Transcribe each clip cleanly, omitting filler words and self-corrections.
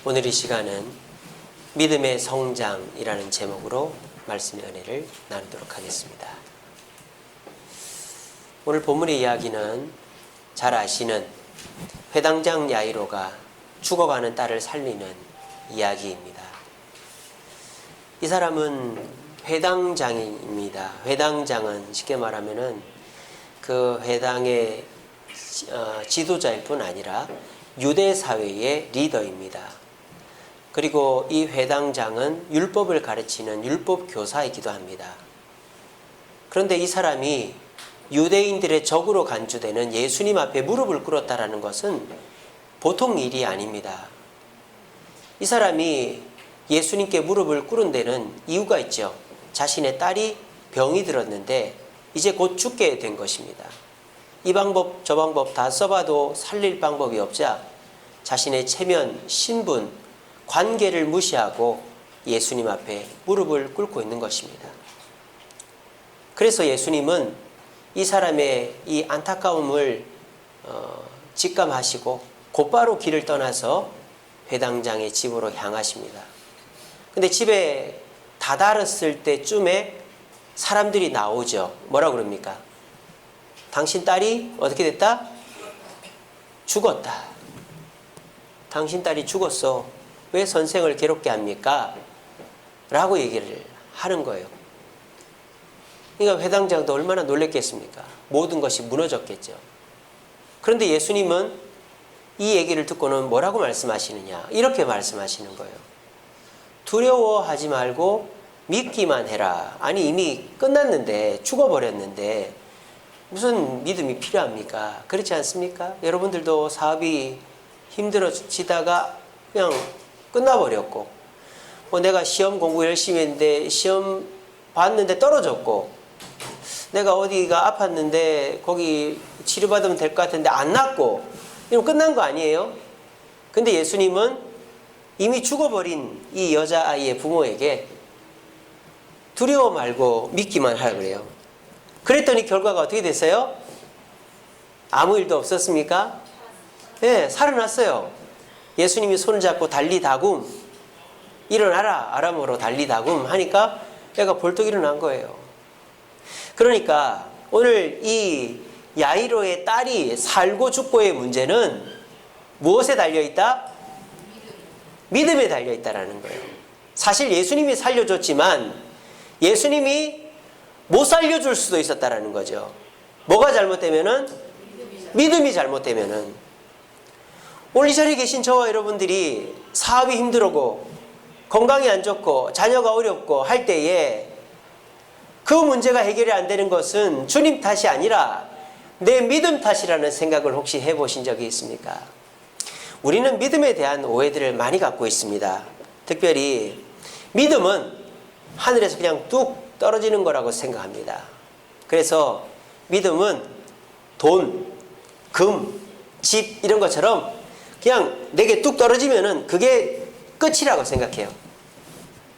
오늘 이 시간은 믿음의 성장이라는 제목으로 말씀의 은혜를 나누도록 하겠습니다. 오늘 본문의 이야기는 잘 아시는 회당장 야이로가 죽어가는 딸을 살리는 이야기입니다. 이 사람은 회당장입니다. 회당장은 쉽게 말하면은 그 회당의 지도자일 뿐 아니라 유대 사회의 리더입니다. 그리고 이 회당장은 율법을 가르치는 율법 교사이기도 합니다. 그런데 이 사람이 유대인들의 적으로 간주되는 예수님 앞에 무릎을 꿇었다라는 것은 보통 일이 아닙니다. 이 사람이 예수님께 무릎을 꿇은 데는 이유가 있죠. 자신의 딸이 병이 들었는데 이제 곧 죽게 된 것입니다. 이 방법 저 방법 다 써봐도 살릴 방법이 없자 자신의 체면, 신분, 관계를 무시하고 예수님 앞에 무릎을 꿇고 있는 것입니다. 그래서 예수님은 이 사람의 이 안타까움을 직감하시고 곧바로 길을 떠나서 회당장의 집으로 향하십니다. 근데 집에 다다랐을 때쯤에 사람들이 나오죠. 뭐라고 그럽니까? 당신 딸이 어떻게 됐다? 죽었다. 당신 딸이 죽었어. 왜 선생을 괴롭게 합니까? 라고 얘기를 하는 거예요. 그러니까 회당장도 얼마나 놀랬겠습니까? 모든 것이 무너졌겠죠. 그런데 예수님은 이 얘기를 듣고는 뭐라고 말씀하시느냐? 이렇게 말씀하시는 거예요. 두려워하지 말고 믿기만 해라. 아니 이미 끝났는데, 죽어버렸는데 무슨 믿음이 필요합니까? 그렇지 않습니까? 여러분들도 사업이 힘들어지다가 그냥 끝나버렸고, 내가 시험 공부 열심히 했는데 시험 봤는데 떨어졌고, 내가 어디가 아팠는데 거기 치료받으면 될 것 같은데 안 낫고, 이러면 끝난 거 아니에요? 근데 예수님은 이미 죽어버린 이 여자아이의 부모에게 두려워 말고 믿기만 하라 그래요. 그랬더니 결과가 어떻게 됐어요? 아무 일도 없었습니까? 네, 살아났어요. 예수님이 손을 잡고 달리다굼, 일어나라 아람어로 달리다굼 하니까 애가 벌떡 일어난 거예요. 그러니까 오늘 이 야이로의 딸이 살고 죽고의 문제는 무엇에 달려있다? 믿음에 달려있다라는 거예요. 사실 예수님이 살려줬지만 예수님이 못 살려줄 수도 있었다라는 거죠. 뭐가 잘못되면은? 믿음이 잘못되면은. 오늘 이 자리에 계신 저와 여러분들이 사업이 힘들고 건강이 안 좋고 자녀가 어렵고 할 때에 그 문제가 해결이 안 되는 것은 주님 탓이 아니라 내 믿음 탓이라는 생각을 혹시 해보신 적이 있습니까? 우리는 믿음에 대한 오해들을 많이 갖고 있습니다. 특별히 믿음은 하늘에서 그냥 뚝 떨어지는 거라고 생각합니다. 그래서 믿음은 돈, 금, 집 이런 것처럼 그냥 내게 뚝 떨어지면은 그게 끝이라고 생각해요.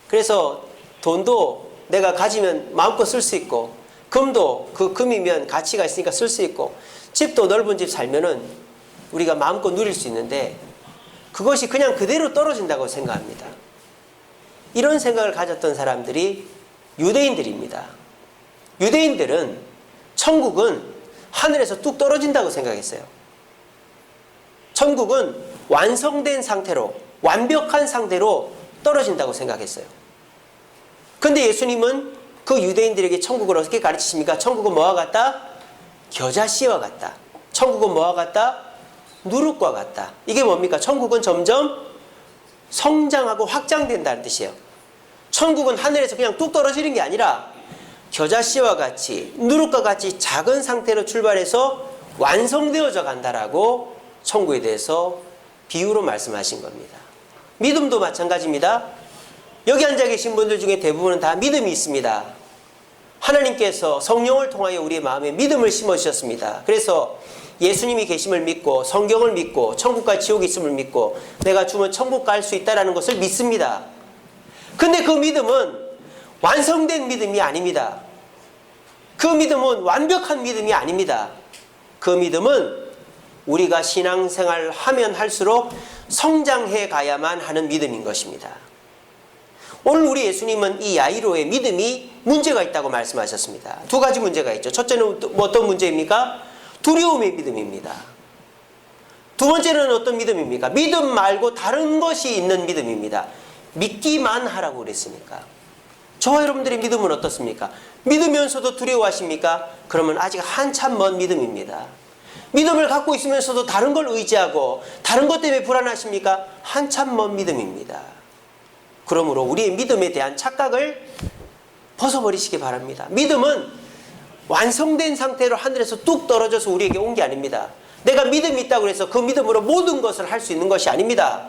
그래서 돈도 내가 가지면 마음껏 쓸 수 있고, 금도 그 금이면 가치가 있으니까 쓸 수 있고, 집도 넓은 집 살면은 우리가 마음껏 누릴 수 있는데 그것이 그냥 그대로 떨어진다고 생각합니다. 이런 생각을 가졌던 사람들이 유대인들입니다. 유대인들은 천국은 하늘에서 뚝 떨어진다고 생각했어요. 천국은 완성된 상태로, 완벽한 상태로 떨어진다고 생각했어요. 근데 예수님은 그 유대인들에게 천국을 어떻게 가르치십니까? 천국은 뭐와 같다? 겨자씨와 같다. 천국은 뭐와 같다? 누룩과 같다. 이게 뭡니까? 천국은 점점 성장하고 확장된다는 뜻이에요. 천국은 하늘에서 그냥 뚝 떨어지는 게 아니라 겨자씨와 같이, 누룩과 같이 작은 상태로 출발해서 완성되어져 간다라고 천국에 대해서 비유로 말씀하신 겁니다. 믿음도 마찬가지입니다. 여기 앉아 계신 분들 중에 대부분은 다 믿음이 있습니다. 하나님께서 성령을 통하여 우리의 마음에 믿음을 심어주셨습니다. 그래서 예수님이 계심을 믿고, 성경을 믿고, 천국과 지옥이 있음을 믿고, 내가 죽으면 천국 갈 수 있다는 것을 믿습니다. 근데 그 믿음은 완성된 믿음이 아닙니다. 그 믿음은 완벽한 믿음이 아닙니다. 그 믿음은 우리가 신앙생활을 하면 할수록 성장해 가야만 하는 믿음인 것입니다. 오늘 우리 예수님은 이 야이로의 믿음이 문제가 있다고 말씀하셨습니다. 두 가지 문제가 있죠. 첫째는 어떤 문제입니까? 두려움의 믿음입니다. 두 번째는 어떤 믿음입니까? 믿음 말고 다른 것이 있는 믿음입니다. 믿기만 하라고 그랬으니까. 저와 여러분들의 믿음은 어떻습니까? 믿으면서도 두려워하십니까? 그러면 아직 한참 먼 믿음입니다. 믿음을 갖고 있으면서도 다른 걸 의지하고 다른 것 때문에 불안하십니까? 한참 먼 믿음입니다. 그러므로 우리의 믿음에 대한 착각을 벗어버리시기 바랍니다. 믿음은 완성된 상태로 하늘에서 뚝 떨어져서 우리에게 온 게 아닙니다. 내가 믿음이 있다고 해서 그 믿음으로 모든 것을 할 수 있는 것이 아닙니다.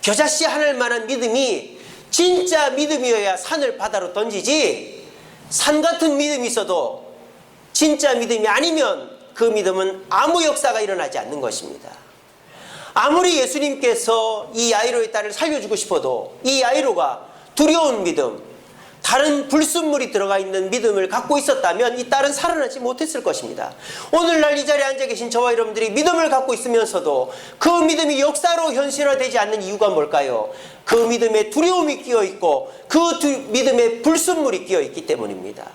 겨자씨 하늘 만한 믿음이 진짜 믿음이어야 산을 바다로 던지지, 산 같은 믿음이 있어도 진짜 믿음이 아니면 그 믿음은 아무 역사가 일어나지 않는 것입니다. 아무리 예수님께서 이 야이로의 딸을 살려주고 싶어도 이 야이로가 두려운 믿음, 다른 불순물이 들어가 있는 믿음을 갖고 있었다면 이 딸은 살아나지 못했을 것입니다. 오늘날 이 자리에 앉아 계신 저와 여러분들이 믿음을 갖고 있으면서도 그 믿음이 역사로 현실화되지 않는 이유가 뭘까요? 그 믿음에 두려움이 끼어있고 그 믿음에 불순물이 끼어있기 때문입니다.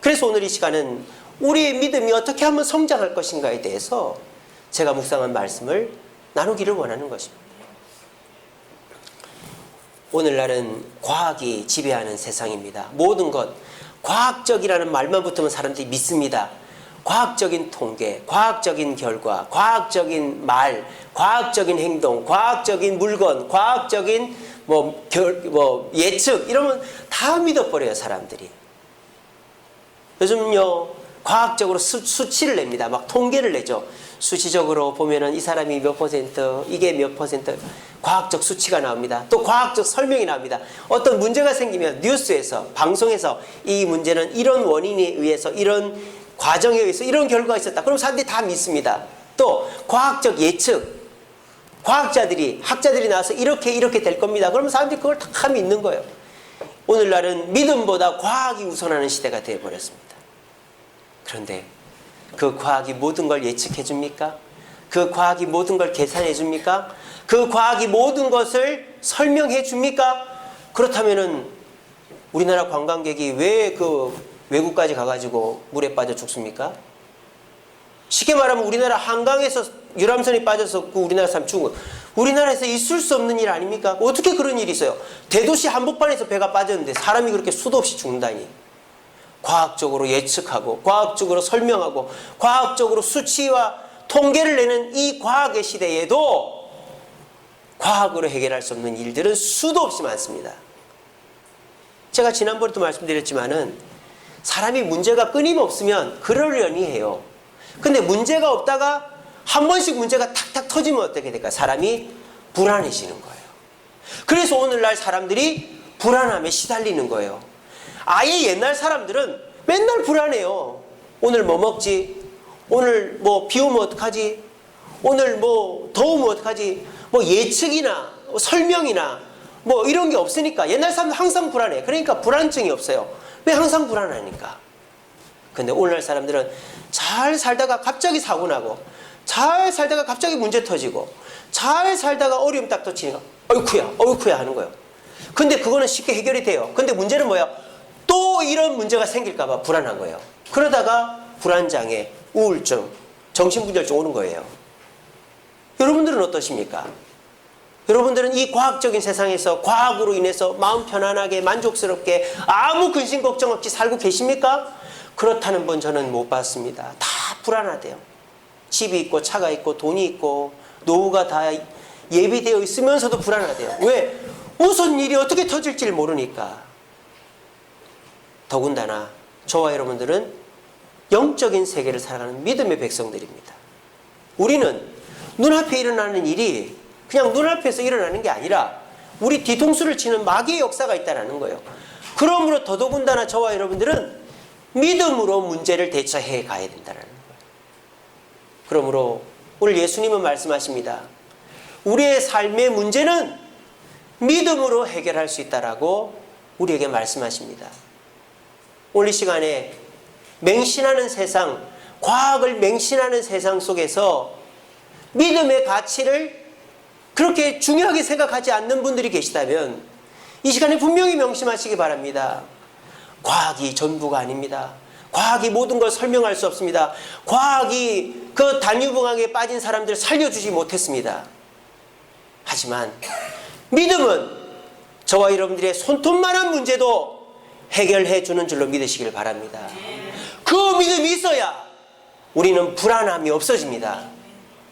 그래서 오늘 이 시간은 우리의 믿음이 어떻게 하면 성장할 것인가에 대해서 제가 묵상한 말씀을 나누기를 원하는 것입니다. 오늘날은 과학이 지배하는 세상입니다. 모든 것, 과학적이라는 말만 붙으면 사람들이 믿습니다. 과학적인 통계, 과학적인 결과, 과학적인 말, 과학적인 행동, 과학적인 물건, 과학적인 예측, 이러면 다 믿어버려요, 사람들이. 요즘요, 과학적으로 수치를 냅니다. 막 통계를 내죠. 수치적으로 보면은 이 사람이 몇 퍼센트, 이게 몇 퍼센트, 과학적 수치가 나옵니다. 또 과학적 설명이 나옵니다. 어떤 문제가 생기면 뉴스에서, 방송에서 이 문제는 이런 원인에 의해서, 이런 과정에 의해서 이런 결과가 있었다. 그럼 사람들이 다 믿습니다. 또 과학적 예측, 과학자들이, 학자들이 나와서 이렇게 될 겁니다. 그러면 사람들이 그걸 다 믿는 거예요. 오늘날은 믿음보다 과학이 우선하는 시대가 되어버렸습니다. 그런데 그 과학이 모든 걸 예측해 줍니까? 그 과학이 모든 걸 계산해 줍니까? 그 과학이 모든 것을 설명해 줍니까? 그렇다면은 우리나라 관광객이 왜 그 외국까지 가가지고 물에 빠져 죽습니까? 쉽게 말하면 우리나라 한강에서 유람선이 빠져서 그 우리나라 사람 죽은 거, 우리나라에서 있을 수 없는 일 아닙니까? 어떻게 그런 일이 있어요? 대도시 한복판에서 배가 빠졌는데 사람이 그렇게 수도 없이 죽는다니. 과학적으로 예측하고 과학적으로 설명하고 과학적으로 수치와 통계를 내는 이 과학의 시대에도 과학으로 해결할 수 없는 일들은 수도 없이 많습니다. 제가 지난번에도 말씀드렸지만은 사람이 문제가 끊임없으면 그러려니 해요. 근데 문제가 없다가 한 번씩 문제가 탁탁 터지면 어떻게 될까? 사람이 불안해지는 거예요. 그래서 오늘날 사람들이 불안함에 시달리는 거예요. 아예 옛날 사람들은 맨날 불안해요. 오늘 뭐 먹지? 오늘 뭐 비 오면 어떡하지? 오늘 뭐 더우면 어떡하지? 뭐 예측이나 설명이나 뭐 이런 게 없으니까 옛날 사람들 항상 불안해. 그러니까 불안증이 없어요. 왜 항상 불안하니까? 근데 오늘날 사람들은 잘 살다가 갑자기 사고 나고 잘 살다가 갑자기 문제 터지고 잘 살다가 어려움 딱 터치니까 어이쿠야 하는 거예요. 근데 그거는 쉽게 해결이 돼요. 근데 문제는 뭐야? 또 이런 문제가 생길까 봐 불안한 거예요. 그러다가 불안장애, 우울증, 정신분열증 오는 거예요. 여러분들은 어떠십니까? 여러분들은 이 과학적인 세상에서 과학으로 인해서 마음 편안하게 만족스럽게 아무 근심 걱정 없이 살고 계십니까? 그렇다는 분 저는 못 봤습니다. 다 불안하대요. 집이 있고 차가 있고 돈이 있고 노후가 다 예비되어 있으면서도 불안하대요. 왜? 무슨 일이 어떻게 터질지 모르니까. 더군다나 저와 여러분들은 영적인 세계를 살아가는 믿음의 백성들입니다. 우리는 눈앞에 일어나는 일이 그냥 눈앞에서 일어나는 게 아니라 우리 뒤통수를 치는 마귀의 역사가 있다는 거예요. 그러므로 더더군다나 저와 여러분들은 믿음으로 문제를 대처해 가야 된다는 거예요. 그러므로 오늘 예수님은 말씀하십니다. 우리의 삶의 문제는 믿음으로 해결할 수 있다라고 우리에게 말씀하십니다. 오늘 이 시간에 맹신하는 세상, 과학을 맹신하는 세상 속에서 믿음의 가치를 그렇게 중요하게 생각하지 않는 분들이 계시다면 이 시간에 분명히 명심하시기 바랍니다. 과학이 전부가 아닙니다. 과학이 모든 걸 설명할 수 없습니다. 과학이 그 단유봉황에 빠진 사람들을 살려주지 못했습니다. 하지만 믿음은 저와 여러분들의 손톱만한 문제도 해결해 주는 줄로 믿으시길 바랍니다. 그 믿음이 있어야 우리는 불안함이 없어집니다.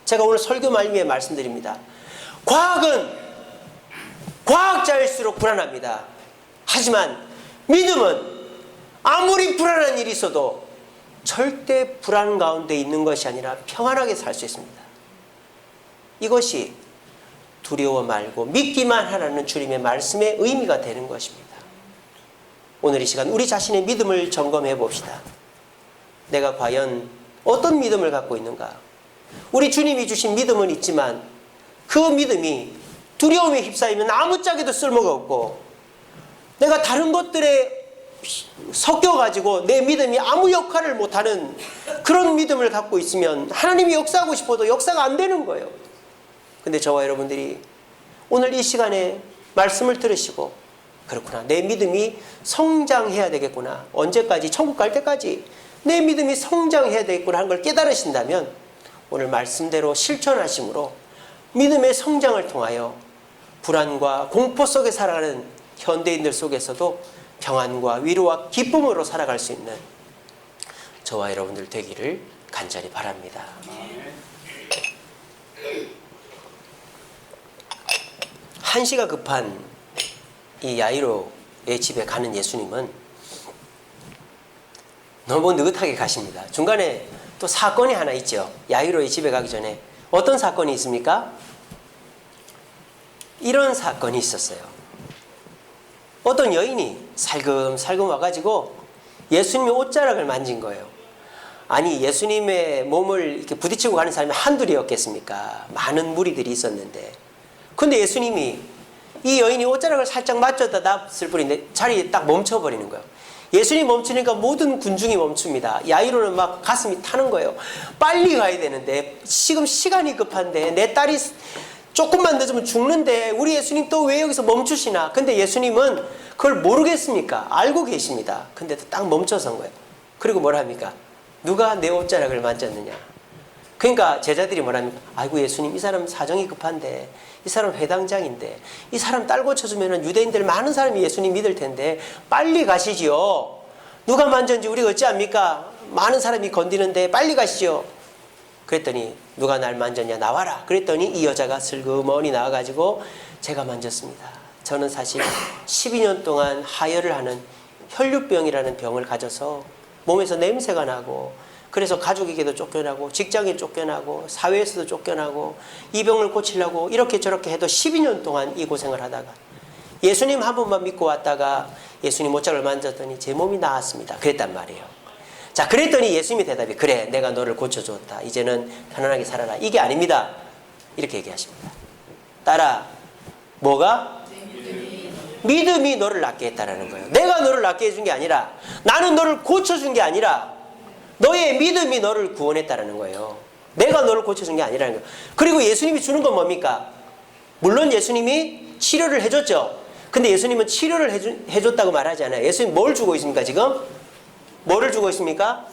제가 오늘 설교 말미에 말씀드립니다. 과학은 과학자일수록 불안합니다. 하지만 믿음은 아무리 불안한 일이 있어도 절대 불안 가운데 있는 것이 아니라 평안하게 살 수 있습니다. 이것이 두려워 말고 믿기만 하라는 주님의 말씀의 의미가 되는 것입니다. 오늘 이 시간 우리 자신의 믿음을 점검해 봅시다. 내가 과연 어떤 믿음을 갖고 있는가? 우리 주님이 주신 믿음은 있지만 그 믿음이 두려움에 휩싸이면 아무짝에도 쓸모가 없고 내가 다른 것들에 섞여가지고 내 믿음이 아무 역할을 못하는 그런 믿음을 갖고 있으면 하나님이 역사하고 싶어도 역사가 안 되는 거예요. 근데 저와 여러분들이 오늘 이 시간에 말씀을 들으시고 그렇구나, 내 믿음이 성장해야 되겠구나, 언제까지? 천국 갈 때까지 내 믿음이 성장해야 되겠구나 하는 걸 깨달으신다면 오늘 말씀대로 실천하심으로 믿음의 성장을 통하여 불안과 공포 속에 살아가는 현대인들 속에서도 평안과 위로와 기쁨으로 살아갈 수 있는 저와 여러분들 되기를 간절히 바랍니다. 한시가 급한 이 야이로의 집에 가는 예수님은 너무 느긋하게 가십니다. 중간에 또 사건이 하나 있죠. 야이로의 집에 가기 전에 어떤 사건이 있습니까? 이런 사건이 있었어요. 어떤 여인이 살금살금 와가지고 예수님의 옷자락을 만진 거예요. 아니, 예수님의 몸을 이렇게 부딪히고 가는 사람이 한둘이었겠습니까? 많은 무리들이 있었는데. 근데 예수님이 이 여인이 옷자락을 살짝 맞췄다 놨을 뿐인데 자리에 딱 멈춰버리는 거예요. 예수님이 멈추니까 모든 군중이 멈춥니다. 야이로는 막 가슴이 타는 거예요. 빨리 가야 되는데, 지금 시간이 급한데, 내 딸이 조금만 늦으면 죽는데 우리 예수님 또 왜 여기서 멈추시나? 근데 예수님은 그걸 모르겠습니까? 알고 계십니다. 근데 딱 멈춰선 거예요. 그리고 뭐라 합니까? 누가 내 옷자락을 만졌느냐? 그러니까 제자들이 뭐랍니까? 아이고 예수님, 이 사람 사정이 급한데, 이 사람 회당장인데, 이 사람 딸 고쳐주면 유대인들 많은 사람이 예수님 믿을 텐데 빨리 가시지요. 누가 만졌는지 우리가 어찌합니까? 많은 사람이 건드리는데 빨리 가시죠. 그랬더니 누가 날 만졌냐, 나와라. 그랬더니 이 여자가 슬그머니 나와가지고 제가 만졌습니다. 저는 사실 12년 동안 하혈을 하는 혈류병이라는 병을 가져서 몸에서 냄새가 나고, 그래서 가족에게도 쫓겨나고 직장에 쫓겨나고 사회에서도 쫓겨나고 이 병을 고치려고 이렇게 저렇게 해도 12년 동안 이 고생을 하다가 예수님 한 분만 믿고 왔다가 예수님 옷자락을 만졌더니 제 몸이 나았습니다. 그랬단 말이에요. 자, 그랬더니 예수님의 대답이, 그래, 내가 너를 고쳐줬다. 이제는 편안하게 살아라. 이게 아닙니다. 이렇게 얘기하십니다. 딸아, 뭐가? 믿음이 너를 낫게 했다라는 거예요. 내가 너를 낫게 해준 게 아니라, 나는 너를 고쳐준 게 아니라 너의 믿음이 너를 구원했다라는 거예요. 내가 너를 고쳐준 게 아니라는 거예요. 그리고 예수님이 주는 건 뭡니까? 물론 예수님이 치료를 해줬죠. 근데 예수님은 치료를 해줬다고 말하지 않아요. 예수님 뭘 주고 있습니까 지금? 뭐를 주고 있습니까?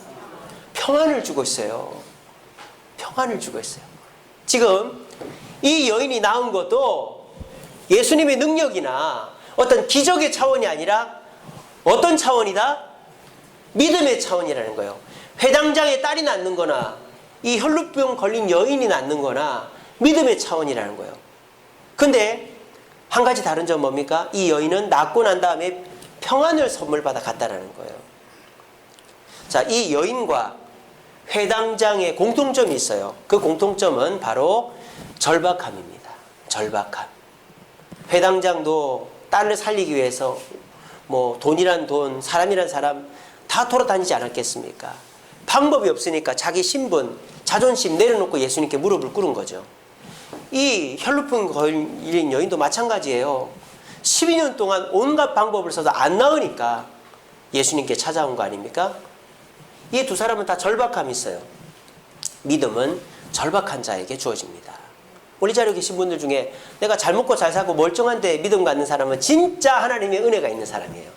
평안을 주고 있어요. 평안을 주고 있어요. 지금 이 여인이 나온 것도 예수님의 능력이나 어떤 기적의 차원이 아니라 어떤 차원이다? 믿음의 차원이라는 거예요. 회당장의 딸이 낫는 거나 이 혈루병 걸린 여인이 낫는 거나 믿음의 차원이라는 거예요. 근데 한 가지 다른 점 뭡니까? 이 여인은 낫고 난 다음에 평안을 선물 받아 갔다라는 거예요. 자, 이 여인과 회당장의 공통점이 있어요. 그 공통점은 바로 절박함입니다. 절박함. 회당장도 딸을 살리기 위해서 뭐 돈이란 돈, 사람이란 사람 다 돌아다니지 않았겠습니까? 방법이 없으니까 자기 신분, 자존심 내려놓고 예수님께 무릎을 꿇은 거죠. 이 혈루병 걸린 여인도 마찬가지예요. 12년 동안 온갖 방법을 써도 안 나으니까 예수님께 찾아온 거 아닙니까? 이 두 사람은 다 절박함이 있어요. 믿음은 절박한 자에게 주어집니다. 우리 자리에 계신 분들 중에 내가 잘 먹고 잘 살고 멀쩡한데 믿음 갖는 사람은 진짜 하나님의 은혜가 있는 사람이에요.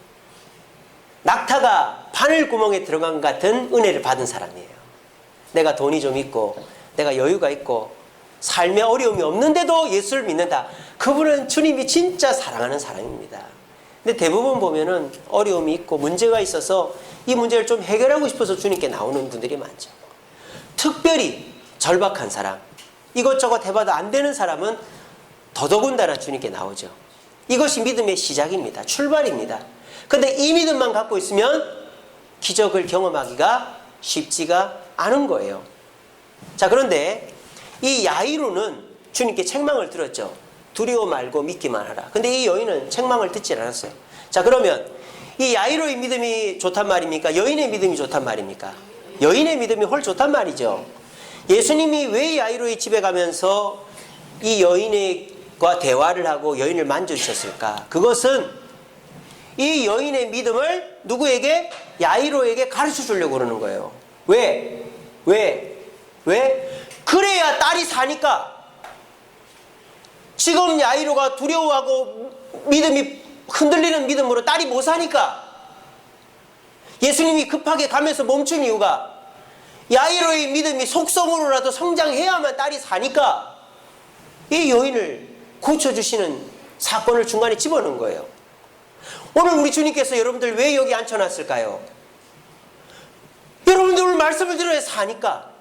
낙타가 바늘구멍에 들어간 것 같은 은혜를 받은 사람이에요. 내가 돈이 좀 있고 내가 여유가 있고 삶에 어려움이 없는데도 예수를 믿는다. 그분은 주님이 진짜 사랑하는 사람입니다. 근데 대부분 보면은 어려움이 있고 문제가 있어서 이 문제를 좀 해결하고 싶어서 주님께 나오는 분들이 많죠. 특별히 절박한 사람, 이것저것 해봐도 안 되는 사람은 더더군다나 주님께 나오죠. 이것이 믿음의 시작입니다. 출발입니다. 근데 이 믿음만 갖고 있으면 기적을 경험하기가 쉽지가 않은 거예요. 자, 그런데 이 야이로는 주님께 책망을 들었죠. 두려워 말고 믿기만 하라. 근데 이 여인은 책망을 듣지 않았어요. 자, 그러면 이 야이로의 믿음이 좋단 말입니까? 여인의 믿음이 좋단 말입니까? 여인의 믿음이 훨 좋단 말이죠. 예수님이 왜 야이로의 집에 가면서 이 여인과 대화를 하고 여인을 만져주셨을까? 그것은 이 여인의 믿음을 누구에게? 야이로에게 가르쳐 주려고 그러는 거예요. 왜? 그래야 딸이 사니까. 지금 야이로가 두려워하고 믿음이 흔들리는 믿음으로 딸이 못 사니까. 예수님이 급하게 가면서 멈춘 이유가 야이로의 믿음이 속성으로라도 성장해야만 딸이 사니까 이 여인을 고쳐주시는 사건을 중간에 집어넣은 거예요. 오늘 우리 주님께서 여러분들 왜 여기 앉혀놨을까요? 여러분들 오늘 말씀을 들어야 사니까.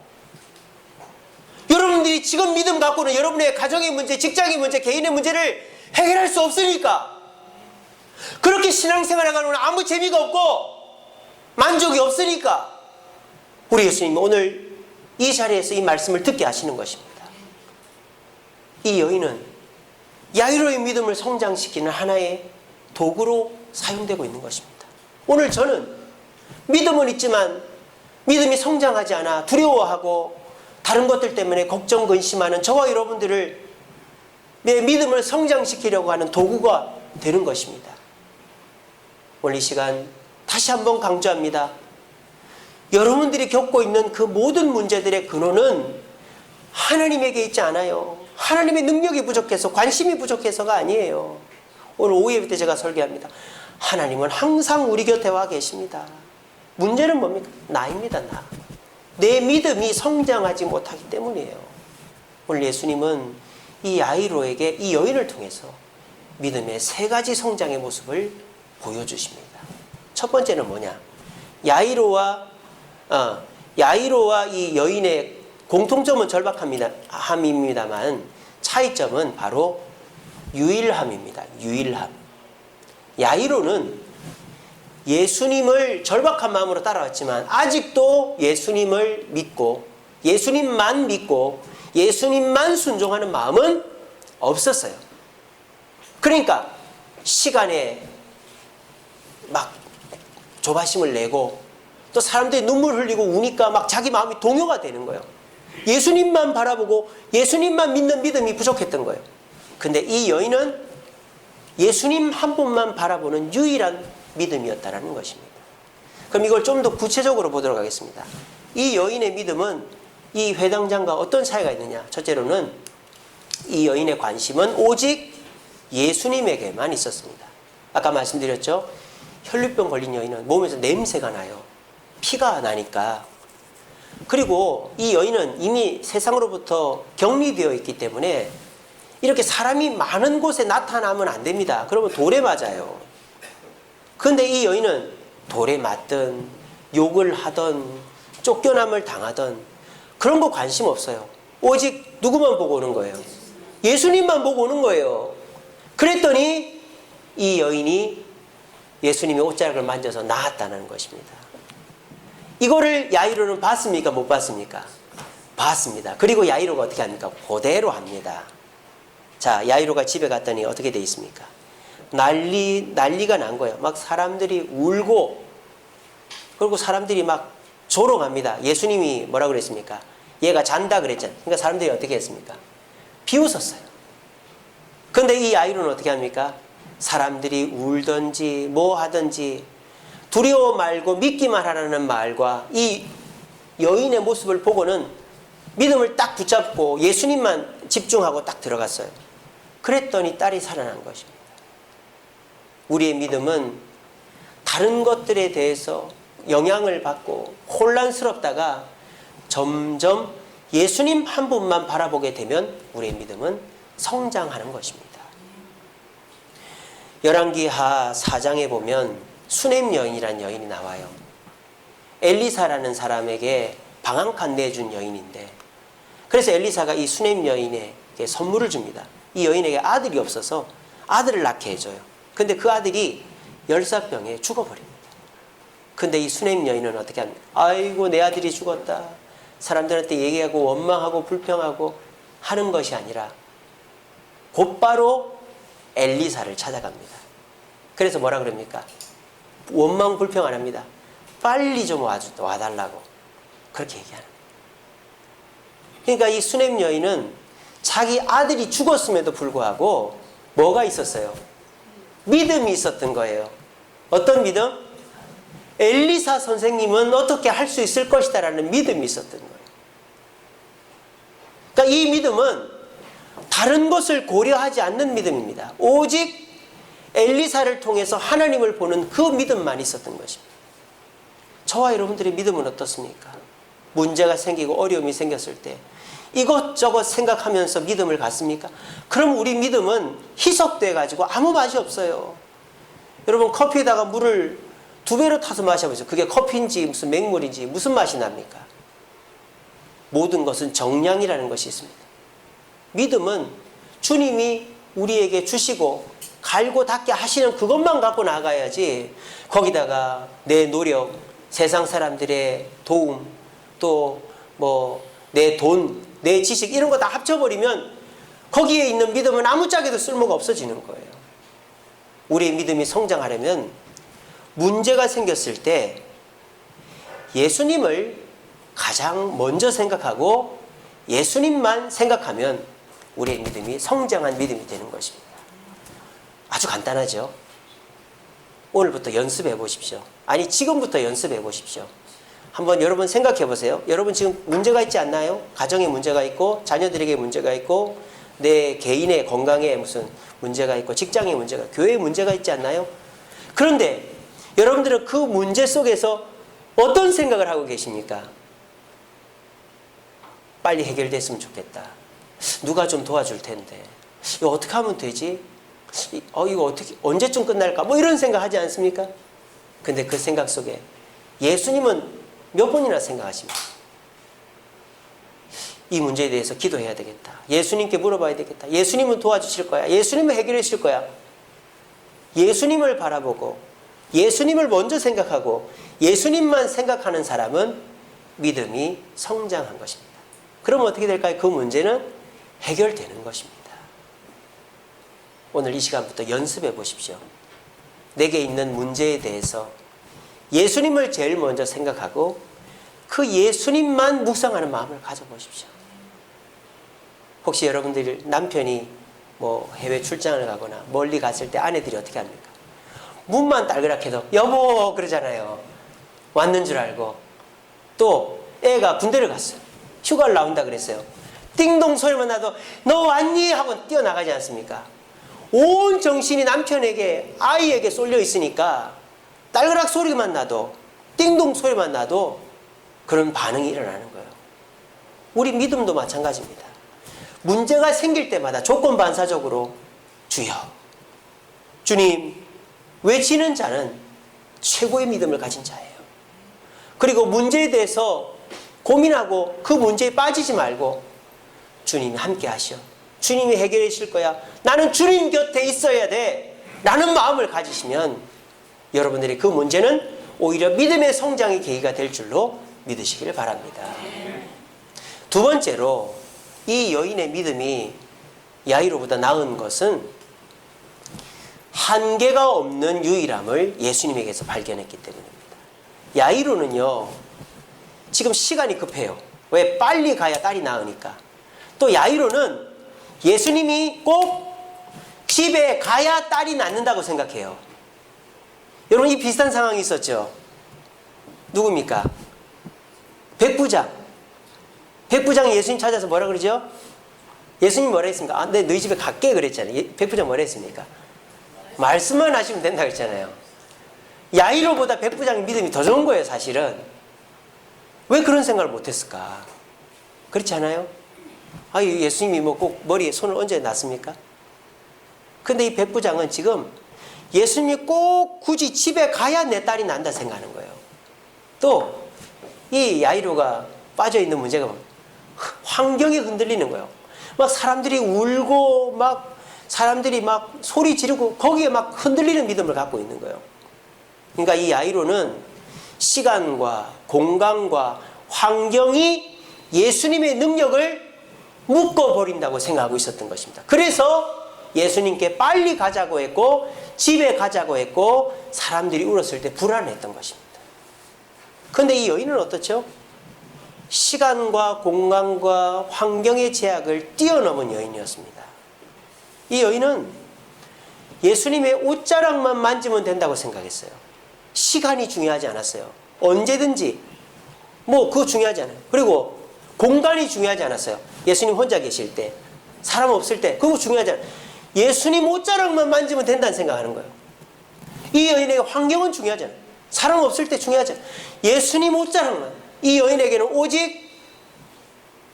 여러분들이 지금 믿음 갖고는 여러분의 가정의 문제, 직장의 문제, 개인의 문제를 해결할 수 없으니까. 그렇게 신앙생활을 하는 아무 재미가 없고 만족이 없으니까 우리 예수님이 오늘 이 자리에서 이 말씀을 듣게 하시는 것입니다. 이 여인은 야이로의 믿음을 성장시키는 하나의 도구로 사용되고 있는 것입니다. 오늘 저는 믿음은 있지만 믿음이 성장하지 않아 두려워하고 다른 것들 때문에 걱정, 근심하는 저와 여러분들을 내 믿음을 성장시키려고 하는 도구가 되는 것입니다. 오늘 이 시간 다시 한번 강조합니다. 여러분들이 겪고 있는 그 모든 문제들의 근원은 하나님에게 있지 않아요. 하나님의 능력이 부족해서, 관심이 부족해서가 아니에요. 오늘 오후 예배 때 제가 설교합니다. 하나님은 항상 우리 곁에 와 계십니다. 문제는 뭡니까? 나입니다. 나. 내 믿음이 성장하지 못하기 때문이에요. 오늘 예수님은 이 야이로에게, 이 여인을 통해서 믿음의 세 가지 성장의 모습을 보여주십니다. 첫 번째는 뭐냐? 야이로와 이 여인의 공통점은 절박함입니다만 차이점은 바로 유일함입니다. 유일함. 야이로는 예수님을 절박한 마음으로 따라왔지만 아직도 예수님을 믿고 예수님만 믿고 예수님만 순종하는 마음은 없었어요. 그러니까 시간에 막 조바심을 내고 또 사람들이 눈물 흘리고 우니까 막 자기 마음이 동요가 되는 거예요. 예수님만 바라보고 예수님만 믿는 믿음이 부족했던 거예요. 근데 이 여인은 예수님 한 분만 바라보는 유일한 믿음이었다는 것입니다. 그럼 이걸 좀 더 구체적으로 보도록 하겠습니다. 이 여인의 믿음은 이 회당장과 어떤 차이가 있느냐? 첫째로는 이 여인의 관심은 오직 예수님에게만 있었습니다. 아까 말씀드렸죠? 혈류병 걸린 여인은 몸에서 냄새가 나요. 피가 나니까. 그리고 이 여인은 이미 세상으로부터 격리되어 있기 때문에 이렇게 사람이 많은 곳에 나타나면 안 됩니다. 그러면 돌에 맞아요. 그런데 이 여인은 돌에 맞든 욕을 하든 쫓겨남을 당하든 그런 거 관심 없어요. 오직 누구만 보고 오는 거예요? 예수님만 보고 오는 거예요. 그랬더니 이 여인이 예수님의 옷자락을 만져서 나았다는 것입니다. 이거를 야이로는 봤습니까? 못 봤습니까? 봤습니다. 그리고 야이로가 어떻게 합니까? 그대로 합니다. 자, 야이로가 집에 갔더니 어떻게 돼 있습니까? 난리가 난 거예요. 막 사람들이 울고, 그리고 사람들이 막 조롱합니다. 예수님이 뭐라 그랬습니까? 얘가 잔다 그랬잖아요. 그러니까 사람들이 어떻게 했습니까? 비웃었어요. 그런데 이 야이로는 어떻게 합니까? 사람들이 울든지 뭐 하든지 두려워 말고 믿기만 하라는 말과 이 여인의 모습을 보고는 믿음을 딱 붙잡고 예수님만 집중하고 딱 들어갔어요. 그랬더니 딸이 살아난 것입니다. 우리의 믿음은 다른 것들에 대해서 영향을 받고 혼란스럽다가 점점 예수님 한 분만 바라보게 되면 우리의 믿음은 성장하는 것입니다. 열왕기하 4장에 보면 수넴 여인이라는 여인이 나와요. 엘리사라는 사람에게 방한칸 내준 여인인데, 그래서 엘리사가 이 수넴 여인에게 선물을 줍니다. 이 여인에게 아들이 없어서 아들을 낳게 해줘요. 근데 그 아들이 열사병에 죽어버립니다. 근데 이 수넴 여인은 어떻게 합니까? 아이고, 내 아들이 죽었다. 사람들한테 얘기하고 원망하고 불평하고 하는 것이 아니라 곧바로 엘리사를 찾아갑니다. 그래서 뭐라 그럽니까? 원망 불평 안 합니다. 빨리 좀 와달라고 그렇게 얘기하는 거예요. 그러니까 이 수넴 여인은 자기 아들이 죽었음에도 불구하고 뭐가 있었어요? 믿음이 있었던 거예요. 어떤 믿음? 엘리사 선생님은 어떻게 할 수 있을 것이다 라는 믿음이 있었던 거예요. 그러니까 이 믿음은 다른 것을 고려하지 않는 믿음입니다. 오직 엘리사를 통해서 하나님을 보는 그 믿음만 있었던 것입니다. 저와 여러분들의 믿음은 어떻습니까? 문제가 생기고 어려움이 생겼을 때 이것저것 생각하면서 믿음을 갖습니까? 그럼 우리 믿음은 희석돼 가지고 아무 맛이 없어요. 여러분, 커피에다가 물을 2배로 타서 마셔보세요. 그게 커피인지 무슨 맹물인지 무슨 맛이 납니까? 모든 것은 정량이라는 것이 있습니다. 믿음은 주님이 우리에게 주시고 갈고 닦게 하시는 그것만 갖고 나가야지, 거기다가 내 노력, 세상 사람들의 도움, 또 내 돈, 내 지식 이런 거 다 합쳐버리면 거기에 있는 믿음은 아무짝에도 쓸모가 없어지는 거예요. 우리의 믿음이 성장하려면 문제가 생겼을 때 예수님을 가장 먼저 생각하고 예수님만 생각하면 우리의 믿음이 성장한 믿음이 되는 것입니다. 아주 간단하죠? 오늘부터 연습해 보십시오. 아니, 지금부터 연습해 보십시오. 한번 여러분 생각해 보세요. 여러분 지금 문제가 있지 않나요? 가정에 문제가 있고, 자녀들에게 문제가 있고, 내 개인의 건강에 무슨 문제가 있고, 직장에 문제가, 교회에 문제가 있지 않나요? 그런데 여러분들은 그 문제 속에서 어떤 생각을 하고 계십니까? 빨리 해결됐으면 좋겠다. 누가 좀 도와줄 텐데. 이거 어떻게 하면 되지? 이거 어떻게, 언제쯤 끝날까? 뭐 이런 생각 하지 않습니까? 근데 그 생각 속에 예수님은 몇 번이나 생각하십니까? 이 문제에 대해서 기도해야 되겠다. 예수님께 물어봐야 되겠다. 예수님은 도와주실 거야. 예수님은 해결해 주실 거야. 예수님을 바라보고 예수님을 먼저 생각하고 예수님만 생각하는 사람은 믿음이 성장한 것입니다. 그러면 어떻게 될까요? 그 문제는 해결되는 것입니다. 오늘 이 시간부터 연습해 보십시오. 내게 있는 문제에 대해서 예수님을 제일 먼저 생각하고 그 예수님만 묵상하는 마음을 가져보십시오. 혹시 여러분들 남편이 해외 출장을 가거나 멀리 갔을 때 아내들이 어떻게 합니까? 문만 딸그락해도 여보 그러잖아요. 왔는 줄 알고. 또 애가 군대를 갔어요. 휴가를 나온다 그랬어요. 띵동 소리만 나도 너 왔니? 하고 뛰어나가지 않습니까? 온 정신이 남편에게, 아이에게 쏠려 있으니까 딸그락 소리만 나도, 띵동 소리만 나도 그런 반응이 일어나는 거예요. 우리 믿음도 마찬가지입니다. 문제가 생길 때마다 조건반사적으로 주여, 주님, 외치는 자는 최고의 믿음을 가진 자예요. 그리고 문제에 대해서 고민하고 그 문제에 빠지지 말고 주님이 함께 하셔. 주님이 해결해 주실 거야. 나는 주님 곁에 있어야 돼. 라는 마음을 가지시면 여러분들의 그 문제는 오히려 믿음의 성장의 계기가 될 줄로 믿으시기를 바랍니다. 두 번째로 이 여인의 믿음이 야이로보다 나은 것은 한계가 없는 유일함을 예수님에게서 발견했기 때문입니다. 야이로는요, 지금 시간이 급해요. 왜? 빨리 가야 딸이 나으니까. 또 야이로는 예수님이 꼭 집에 가야 딸이 낫는다고 생각해요. 여러분, 이 비슷한 상황이 있었죠. 누굽니까? 백부장. 백부장이 예수님 찾아서 뭐라 그러죠? 예수님 뭐라 했습니까? 아, 내 너희 집에 갈게 그랬잖아요. 백부장 뭐라 했습니까? 말씀만 하시면 된다 그랬잖아요. 야이로보다 백부장의 믿음이 더 좋은 거예요, 사실은. 왜 그런 생각을 못했을까? 그렇지 않아요? 아, 예수님이 뭐 꼭 머리에 손을 얹어 놨습니까? 근데 이 백부장은 지금 예수님이 꼭 굳이 집에 가야 내 딸이 난다 생각하는 거예요. 또 이 야이로가 빠져있는 문제가 환경이 흔들리는 거예요. 막 사람들이 울고 막 사람들이 막 소리 지르고 거기에 막 흔들리는 믿음을 갖고 있는 거예요. 그러니까 이 야이로는 시간과 공간과 환경이 예수님의 능력을 묶어버린다고 생각하고 있었던 것입니다. 그래서 예수님께 빨리 가자고 했고 집에 가자고 했고 사람들이 울었을 때 불안했던 것입니다. 그런데 이 여인은 어떻죠? 시간과 공간과 환경의 제약을 뛰어넘은 여인이었습니다. 이 여인은 예수님의 옷자락만 만지면 된다고 생각했어요. 시간이 중요하지 않았어요. 언제든지 뭐 그거 중요하지 않아요. 그리고 공간이 중요하지 않았어요. 예수님 혼자 계실 때, 사람 없을 때 그거 중요하지 않아요. 예수님 옷자락만 만지면 된다는 생각하는 거예요. 이 여인에게 환경은 중요하지 않아요. 사람 없을 때 중요하지 않아요. 예수님 옷자락만. 이 여인에게는 오직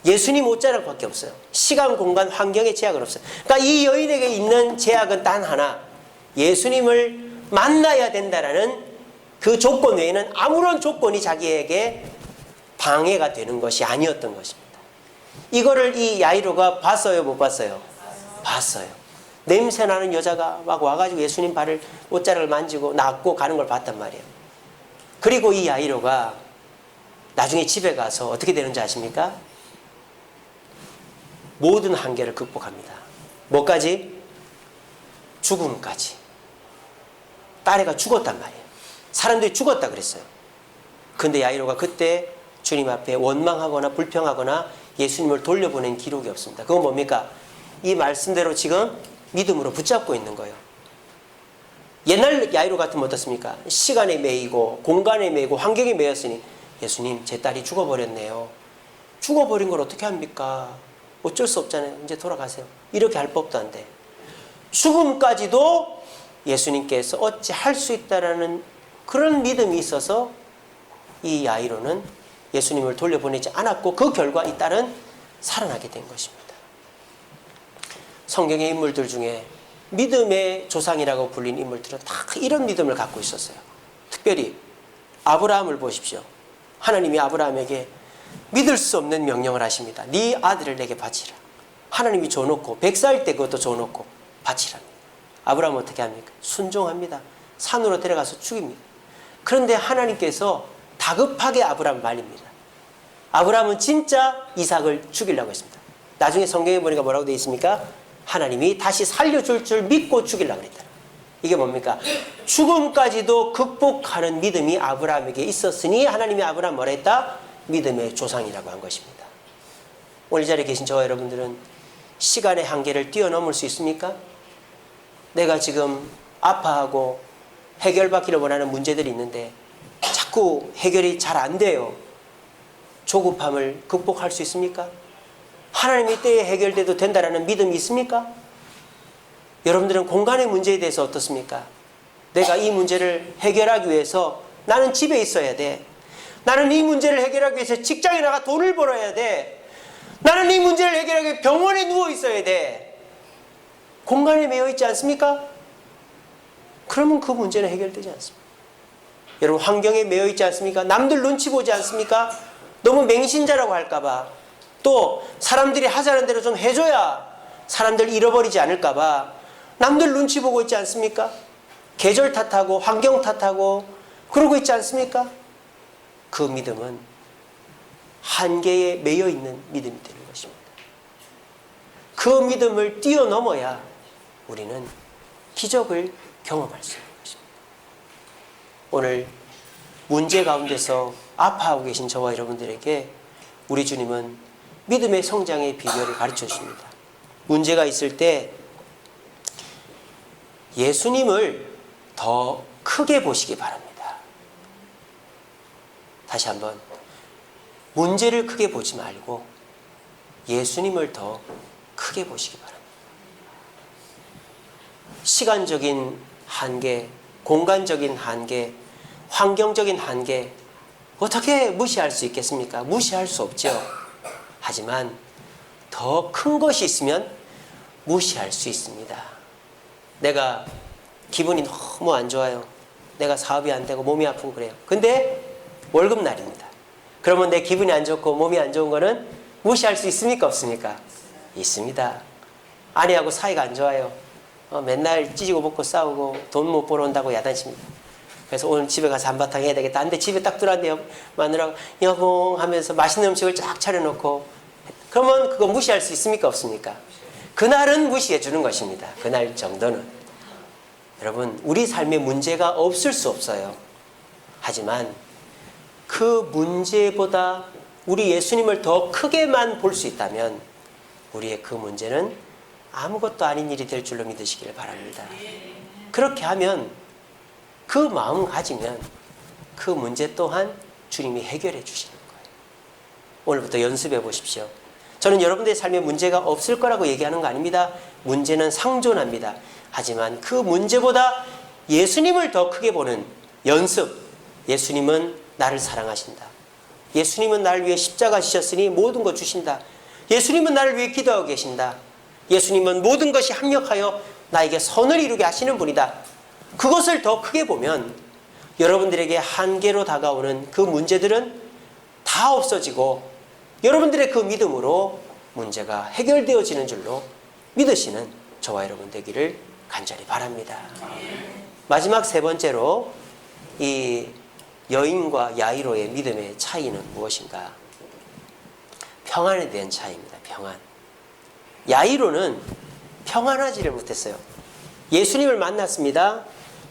예수님 옷자락밖에 없어요. 시간, 공간, 환경의 제약은 없어요. 그러니까 이 여인에게 있는 제약은 단 하나, 예수님을 만나야 된다라는 그 조건 외에는 아무런 조건이 자기에게 방해가 되는 것이 아니었던 것입니다. 이거를 이 야이로가 봤어요, 못 봤어요? 봤어요. 냄새나는 여자가 막 와가지고 예수님 발을 옷자락을 만지고 낫고 가는 걸 봤단 말이에요. 그리고 이 야이로가 나중에 집에 가서 어떻게 되는지 아십니까? 모든 한계를 극복합니다. 뭐까지? 죽음까지. 딸애가 죽었단 말이에요. 사람들이 죽었다 그랬어요. 근데 야이로가 그때 주님 앞에 원망하거나 불평하거나 예수님을 돌려보낸 기록이 없습니다. 그건 뭡니까? 이 말씀대로 지금 믿음으로 붙잡고 있는 거예요. 옛날 야이로 같으면 어떻습니까? 시간에 매이고 공간에 매이고 환경에 매였으니 예수님 제 딸이 죽어버렸네요. 죽어버린 걸 어떻게 합니까? 어쩔 수 없잖아요. 이제 돌아가세요. 이렇게 할 법도 안 돼. 죽음까지도 예수님께서 어찌 할 수 있다라는 그런 믿음이 있어서 이 야이로는 예수님을 돌려보내지 않았고 그 결과 이 딸은 살아나게 된 것입니다. 성경의 인물들 중에 믿음의 조상이라고 불린 인물들은 다 이런 믿음을 갖고 있었어요. 특별히 아브라함을 보십시오. 하나님이 아브라함에게 믿을 수 없는 명령을 하십니다. 네 아들을 내게 바치라. 하나님이 줘놓고 100살 때 그것도 줘놓고 바치랍니다. 아브라함은 어떻게 합니까? 순종합니다. 산으로 데려가서 죽입니다. 그런데 하나님께서 다급하게 아브라함을 말립니다. 아브라함은 진짜 이삭을 죽이려고 했습니다. 나중에 성경에 보니까 뭐라고 되어 있습니까? 하나님이 다시 살려줄 줄 믿고 죽이려고 했다. 이게 뭡니까? 죽음까지도 극복하는 믿음이 아브라함에게 있었으니 하나님이 아브라함 뭐라 했다? 믿음의 조상이라고 한 것입니다. 오늘 이 자리에 계신 저와 여러분들은 시간의 한계를 뛰어넘을 수 있습니까? 내가 지금 아파하고 해결받기를 원하는 문제들이 있는데 자꾸 해결이 잘 안 돼요. 조급함을 극복할 수 있습니까? 하나님의 때에 해결돼도 된다는 믿음이 있습니까? 여러분들은 공간의 문제에 대해서 어떻습니까? 내가 이 문제를 해결하기 위해서 나는 집에 있어야 돼. 나는 이 문제를 해결하기 위해서 직장에 나가 돈을 벌어야 돼. 나는 이 문제를 해결하기 위해 병원에 누워 있어야 돼. 공간에 매여 있지 않습니까? 그러면 그 문제는 해결되지 않습니다. 여러분 환경에 매여 있지 않습니까? 남들 눈치 보지 않습니까? 너무 맹신자라고 할까봐, 또 사람들이 하자는 대로 좀 해줘야 사람들 잃어버리지 않을까봐 남들 눈치 보고 있지 않습니까? 계절 탓하고 환경 탓하고 그러고 있지 않습니까? 그 믿음은 한계에 매여 있는 믿음이 되는 것입니다. 그 믿음을 뛰어넘어야 우리는 기적을 경험할 수 있는 것입니다. 오늘 문제 가운데서 아파하고 계신 저와 여러분들에게 우리 주님은 믿음의 성장의 비결을 가르쳐 주십니다. 문제가 있을 때 예수님을 더 크게 보시기 바랍니다. 다시 한번 문제를 크게 보지 말고 예수님을 더 크게 보시기 바랍니다. 시간적인 한계, 공간적인 한계, 환경적인 한계, 어떻게 무시할 수 있겠습니까? 무시할 수 없죠. 하지만 더 큰 것이 있으면 무시할 수 있습니다. 내가 기분이 너무 안 좋아요. 내가 사업이 안 되고 몸이 아프고 그래요. 근데 월급날입니다. 그러면 내 기분이 안 좋고 몸이 안 좋은 거는 무시할 수 있습니까? 없습니까? 있습니다. 아내하고 사이가 안 좋아요. 맨날 찌지고 볶고 싸우고 돈 못 벌어온다고 야단칩니다. 그래서 오늘 집에 가서 한바탕 해야 되겠다. 근데 집에 딱 들어왔는데 마누라가 여보 하면서 맛있는 음식을 쫙 차려놓고, 그러면 그거 무시할 수 있습니까? 없습니까? 그날은 무시해 주는 것입니다. 그날 정도는. 여러분, 우리 삶에 문제가 없을 수 없어요. 하지만 그 문제보다 우리 예수님을 더 크게만 볼 수 있다면 우리의 그 문제는 아무것도 아닌 일이 될 줄로 믿으시기를 바랍니다. 그렇게 하면, 그 마음 가지면 그 문제 또한 주님이 해결해 주시는 거예요. 오늘부터 연습해 보십시오. 저는 여러분들의 삶에 문제가 없을 거라고 얘기하는 거 아닙니다. 문제는 상존합니다. 하지만 그 문제보다 예수님을 더 크게 보는 연습. 예수님은 나를 사랑하신다. 예수님은 나를 위해 십자가 지셨으니 모든 것 주신다. 예수님은 나를 위해 기도하고 계신다. 예수님은 모든 것이 합력하여 나에게 선을 이루게 하시는 분이다. 그것을 더 크게 보면 여러분들에게 한계로 다가오는 그 문제들은 다 없어지고 여러분들의 그 믿음으로 문제가 해결되어지는 줄로 믿으시는 저와 여러분 되기를 간절히 바랍니다. 마지막 세 번째로, 이 여인과 야이로의 믿음의 차이는 무엇인가? 평안에 대한 차이입니다. 평안. 야이로는 평안하지를 못했어요. 예수님을 만났습니다.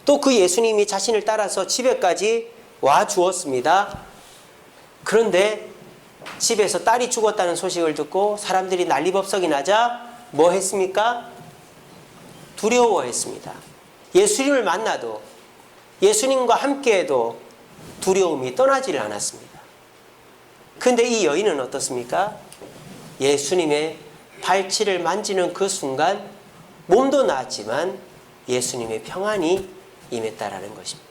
또 그 예수님이 자신을 따라서 집에까지 와 주었습니다. 그런데 집에서 딸이 죽었다는 소식을 듣고 사람들이 난리법석이 나자 뭐 했습니까? 두려워했습니다. 예수님을 만나도, 예수님과 함께해도 두려움이 떠나지를 않았습니다. 그런데 이 여인은 어떻습니까? 예수님의 발치를 만지는 그 순간 몸도 나았지만 예수님의 평안이 임했다라는 것입니다.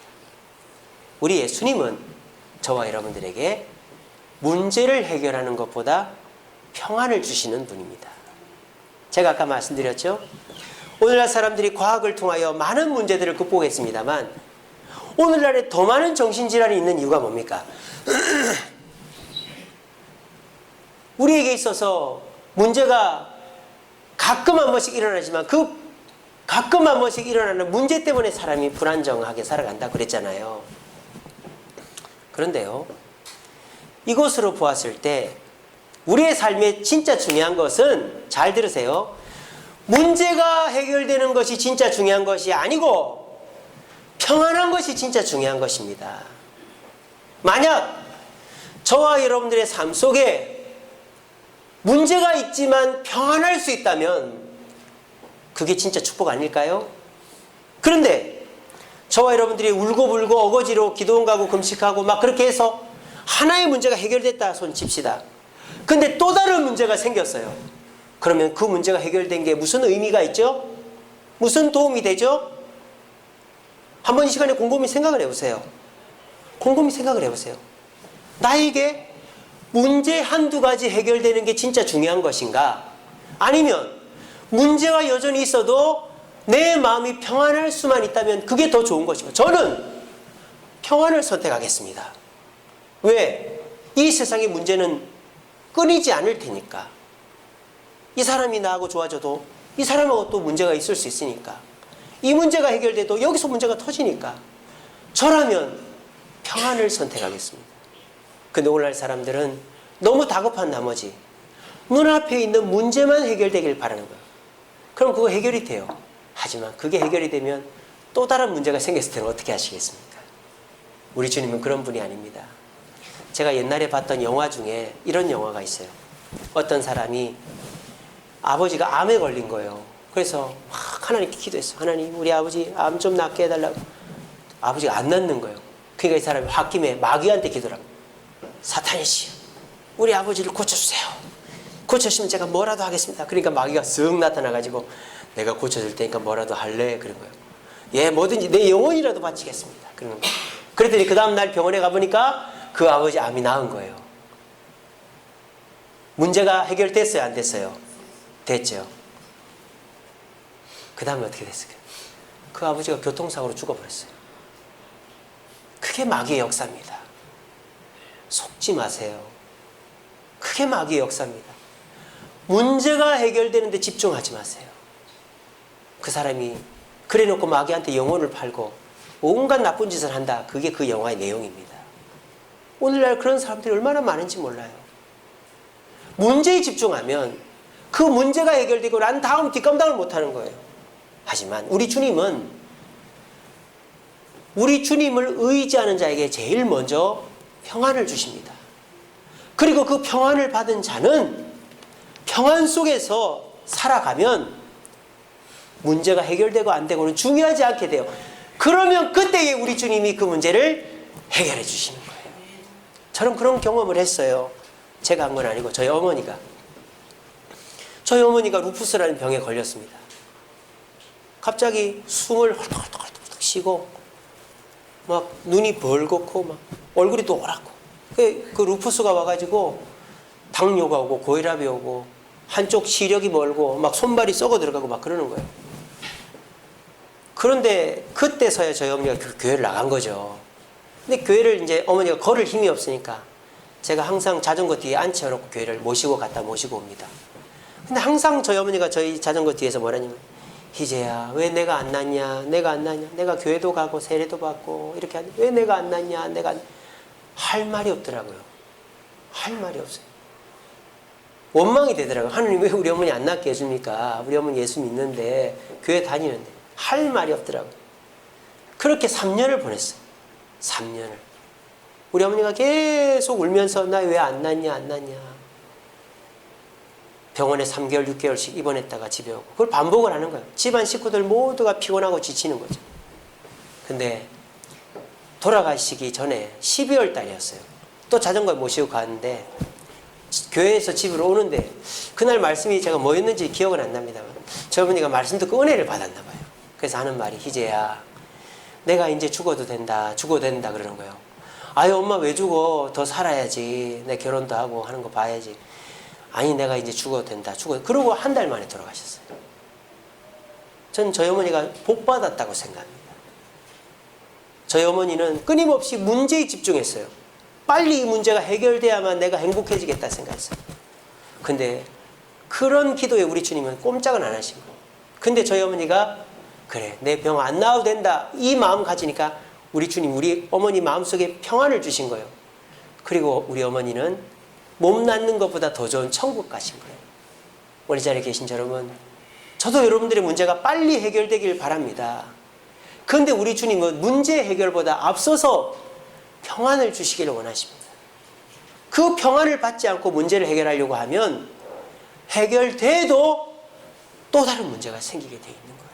우리 예수님은 저와 여러분들에게 문제를 해결하는 것보다 평안을 주시는 분입니다. 제가 아까 말씀드렸죠? 오늘날 사람들이 과학을 통하여 많은 문제들을 극복했습니다만 오늘날에 더 많은 정신질환이 있는 이유가 뭡니까? 우리에게 있어서 문제가 가끔 한 번씩 일어나지만 그 가끔 한 번씩 일어나는 문제 때문에 사람이 불안정하게 살아간다 그랬잖아요. 그런데요, 이것으로 보았을 때 우리의 삶에 진짜 중요한 것은, 잘 들으세요, 문제가 해결되는 것이 진짜 중요한 것이 아니고 평안한 것이 진짜 중요한 것입니다. 만약 저와 여러분들의 삶 속에 문제가 있지만 평안할 수 있다면 그게 진짜 축복 아닐까요? 그런데 저와 여러분들이 울고불고 어거지로 기도원 가고 금식하고 막 그렇게 해서 하나의 문제가 해결됐다 손 칩시다. 근데 또 다른 문제가 생겼어요. 그러면 그 문제가 해결된 게 무슨 의미가 있죠? 무슨 도움이 되죠? 한번 이 시간에 곰곰이 생각을 해보세요. 곰곰이 생각을 해보세요. 나에게 문제 한두 가지 해결되는 게 진짜 중요한 것인가? 아니면 문제가 여전히 있어도 내 마음이 평안할 수만 있다면 그게 더 좋은 것인가? 저는 평안을 선택하겠습니다. 왜? 이 세상의 문제는 끊이지 않을 테니까. 이 사람이 나하고 좋아져도 이 사람하고 또 문제가 있을 수 있으니까. 이 문제가 해결돼도 여기서 문제가 터지니까. 저라면 평안을 선택하겠습니다. 근데 오늘날 사람들은 너무 다급한 나머지 눈앞에 있는 문제만 해결되길 바라는 거예요. 그럼 그거 해결이 돼요. 하지만 그게 해결이 되면 또 다른 문제가 생겼을 때는 어떻게 하시겠습니까? 우리 주님은 그런 분이 아닙니다. 제가 옛날에 봤던 영화 중에 이런 영화가 있어요. 어떤 사람이 아버지가 암에 걸린 거예요. 그래서 막 하나님께 기도했어요. 하나님, 우리 아버지 암 좀 낫게 해달라고. 아버지가 안 낫는 거예요. 그러니까 이 사람이 홧김에 마귀한테 기도를 합니다. 사탄이시여, 우리 아버지를 고쳐주세요. 고쳐주시면 제가 뭐라도 하겠습니다. 그러니까 마귀가 쓱 나타나가지고 내가 고쳐줄 테니까 뭐라도 할래? 그런 거예요. 예, 뭐든지 내 영혼이라도 바치겠습니다. 그러는 거예요. 그랬더니 그 다음날 병원에 가보니까 그 아버지 암이 나은 거예요. 문제가 해결됐어요? 안 됐어요? 됐죠. 그 다음에 어떻게 됐을까요? 그 아버지가 교통사고로 죽어버렸어요. 그게 마귀의 역사입니다. 속지 마세요. 그게 마귀의 역사입니다. 문제가 해결되는데 집중하지 마세요. 그 사람이 그래놓고 마귀한테 영혼을 팔고 온갖 나쁜 짓을 한다. 그게 그 영화의 내용입니다. 오늘날 그런 사람들이 얼마나 많은지 몰라요. 문제에 집중하면 그 문제가 해결되고 난 다음 뒷감당을 못하는 거예요. 하지만 우리 주님은 우리 주님을 의지하는 자에게 제일 먼저 평안을 주십니다. 그리고 그 평안을 받은 자는 평안 속에서 살아가면 문제가 해결되고 안 되고는 중요하지 않게 돼요. 그러면 그때에 우리 주님이 그 문제를 해결해 주시는 거예요. 저는 그런 경험을 했어요. 제가 한 건 아니고 저희 어머니가 루푸스라는 병에 걸렸습니다. 갑자기 숨을 헐떡헐떡 쉬고 막 눈이 벌겋고 막 얼굴이 노랗고 그 루푸스가 와가지고 당뇨가 오고 고혈압이 오고 한쪽 시력이 멀고 막 손발이 썩어 들어가고 막 그러는 거예요. 그런데 그때서야 저희 어머니가 그 교회를 나간 거죠. 근데 교회를 이제 어머니가 걸을 힘이 없으니까 제가 항상 자전거 뒤에 앉혀놓고 교회를 모시고 갔다 모시고 옵니다. 근데 항상 저희 어머니가 저희 자전거 뒤에서 뭐라냐면 희재야 왜 내가 안 낫냐 내가 안 낫냐 내가 교회도 가고 세례도 받고 이렇게 하는데 왜 내가 안 낫냐 내가 할 말이 없더라고요. 할 말이 없어요. 원망이 되더라고요. 하느님 왜 우리 어머니 안 낫게 해줍니까? 우리 어머니 예수 믿는데 교회 다니는데 할 말이 없더라고요. 그렇게 3년을 보냈어요. 3년을. 우리 어머니가 계속 울면서 나 왜 안 낫냐 안 낫냐. 병원에 3개월 6개월씩 입원했다가 집에 오고 그걸 반복을 하는 거예요. 집안 식구들 모두가 피곤하고 지치는 거죠. 근데 돌아가시기 전에 12월 달이었어요. 또 자전거 모시고 가는데 교회에서 집으로 오는데 그날 말씀이 제가 뭐였는지 기억은 안 납니다만 저 어머니가 말씀 듣고 은혜를 받았나 봐요. 그래서 하는 말이 희재야 내가 이제 죽어도 된다 그러는 거예요. 아유 엄마 왜 죽어 더 살아야지 내 결혼도 하고 하는 거 봐야지. 아니 내가 이제 죽어도 된다 그러고 한 달 만에 돌아가셨어요. 전 저희 어머니가 복 받았다고 생각합니다. 저희 어머니는 끊임없이 문제에 집중했어요. 빨리 이 문제가 해결돼야만 내가 행복해지겠다 생각했어요. 근데 그런 기도에 우리 주님은 꼼짝은 안 하신 거예요. 근데 저희 어머니가 그래 내 병 안 나아도 된다 이 마음 가지니까 우리 주님 우리 어머니 마음속에 평안을 주신 거예요. 그리고 우리 어머니는 몸 낫는 것보다 더 좋은 천국 가신 거예요. 우리 자리에 계신 여러분 저도 여러분들의 문제가 빨리 해결되길 바랍니다. 그런데 우리 주님은 문제 해결보다 앞서서 평안을 주시기를 원하십니다. 그 평안을 받지 않고 문제를 해결하려고 하면 해결돼도 또 다른 문제가 생기게 돼 있는 거예요.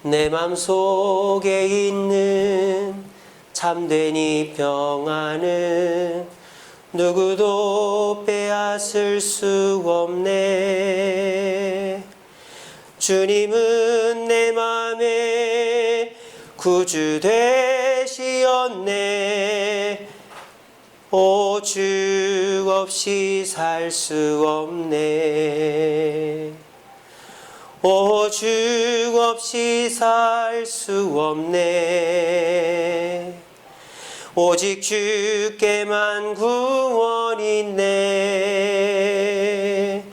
내 마음속에 있는 참된 이 평안은 누구도 빼앗을 수 없네. 주님은 내 마음에 구주 되시었네. 오죽 없이 살 수 없네. 오죽 없이 살 수 없네. 오직 주께만 구원이 있네.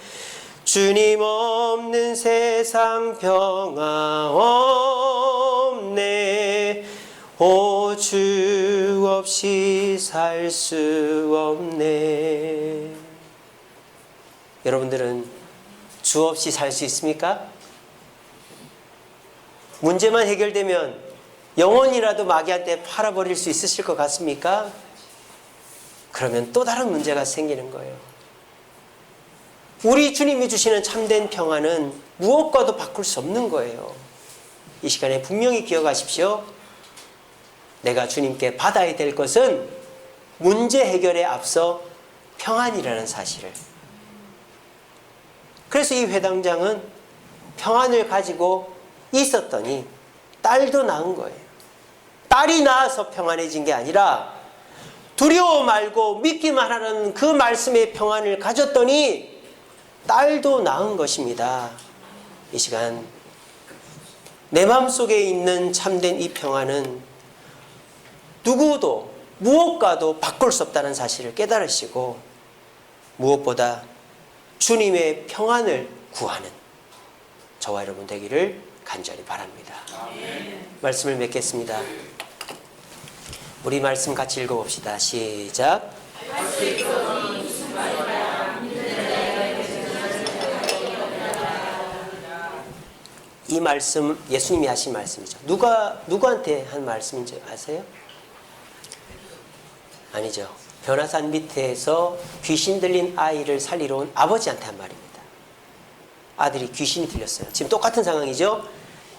주님 없는 세상 평화 없네. 오죽 없이 살 수 없네. 여러분들은 주 없이 살 수 있습니까? 문제만 해결되면 영혼이라도 마귀한테 팔아버릴 수 있으실 것 같습니까? 그러면 또 다른 문제가 생기는 거예요. 우리 주님이 주시는 참된 평안은 무엇과도 바꿀 수 없는 거예요. 이 시간에 분명히 기억하십시오. 내가 주님께 받아야 될 것은 문제 해결에 앞서 평안이라는 사실을. 그래서 이 회당장은 평안을 가지고 있었더니 딸도 낳은 거예요. 딸이 낳아서 평안해진 게 아니라 두려워 말고 믿기만 하는 그 말씀의 평안을 가졌더니 딸도 낳은 것입니다. 이 시간 내 마음속에 있는 참된 이 평안은 누구도 무엇과도 바꿀 수 없다는 사실을 깨달으시고 무엇보다 주님의 평안을 구하는 저와 여러분 되기를 간절히 바랍니다. 말씀을 맺겠습니다. 우리 말씀 같이 읽어봅시다. 시작. 이 말씀 예수님이 하신 말씀이죠. 누구한테 한 말씀인지 아세요? 아니죠. 변화산 밑에서 귀신 들린 아이를 살리러 온 아버지한테 한 말입니다. 아들이 귀신이 들렸어요. 지금 똑같은 상황이죠.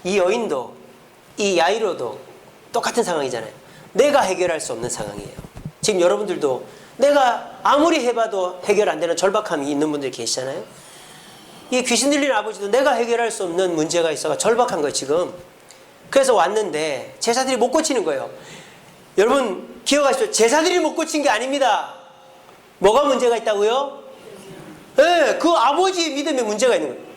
이 여인도 이 야이로도 똑같은 상황이잖아요. 내가 해결할 수 없는 상황이에요. 지금 여러분들도 내가 아무리 해봐도 해결 안 되는 절박함이 있는 분들 계시잖아요. 이 귀신 들린 아버지도 내가 해결할 수 없는 문제가 있어서 절박한 거예요 지금. 그래서 왔는데 제자들이 못 고치는 거예요. 여러분 기억하십시오. 제자들이 못 고친 게 아닙니다. 뭐가 문제가 있다고요? 네, 그 아버지의 믿음에 문제가 있는 거예요.